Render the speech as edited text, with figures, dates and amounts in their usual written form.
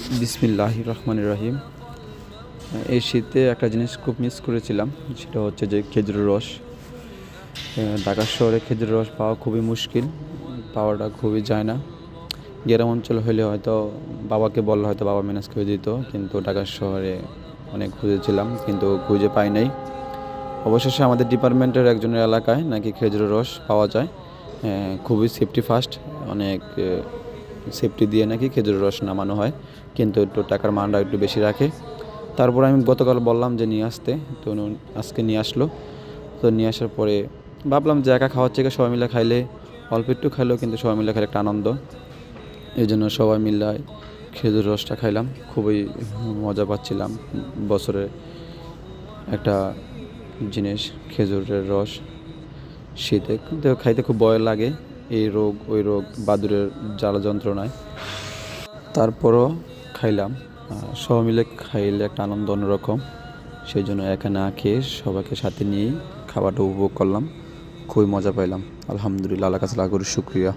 বিসমিল্লাহির রহমানির রহিম। এই শীতে একটা জিনিস খুব মিস করেছিলাম, সেটা হচ্ছে যে খেজুরের রস। ঢাকা শহরে খেজুরের রস পাওয়া খুবই মুশকিল, পাওয়াটা খুবই যায় না। গ্রাম অঞ্চল হলে হয়তো বাবাকে বললে হয়তো বাবা ম্যানেজ করে দিত, কিন্তু ঢাকা শহরে অনেক খুঁজেছিলাম কিন্তু খুঁজে পাই নাই। অবশেষে আমাদের ডিপার্টমেন্টের একজনের এলাকায় নাকি খেজুরের রস পাওয়া যায়, খুবই সেফটি ফার্স্ট, অনেক সেফটি দিয়ে নাকি খেজুরের রস নামানো হয়, কিন্তু একটু টাকার মানটা একটু বেশি রাখে। তারপর আমি গতকাল বললাম যে নিয়ে আসতে, তো আজকে নিয়ে আসলো। তো নিয়ে আসার পরে ভাবলাম যে একা খাওয়ার থেকে সবাই মিলে খাইলে, অল্প একটু খাইলেও কিন্তু সবাই মিলে খাইলে একটা আনন্দ। এই জন্য সবাই মিলে খেজুর রসটা খাইলাম, খুবই মজা পাচ্ছিলাম। বছরে একটা জিনিস খেজুরের রস, শীতে কিন্তু খাইতে খুব ভয় লাগে, এই রোগ ওই রোগ বাদুড়ের জ্বালা যন্ত্রণায়। তারপরও খাইলাম। সবাই মিলে খাইলে একটা আনন্দ অন্যরকম। সেই জন্য একা না খেয়ে সবাইকে সাথে নিয়েই খাবারটা উপভোগ করলাম, খুবই মজা পাইলাম। আলহামদুলিল্লাহ, আল্লাহর কাছে লাখ কোটি শুকরিয়া।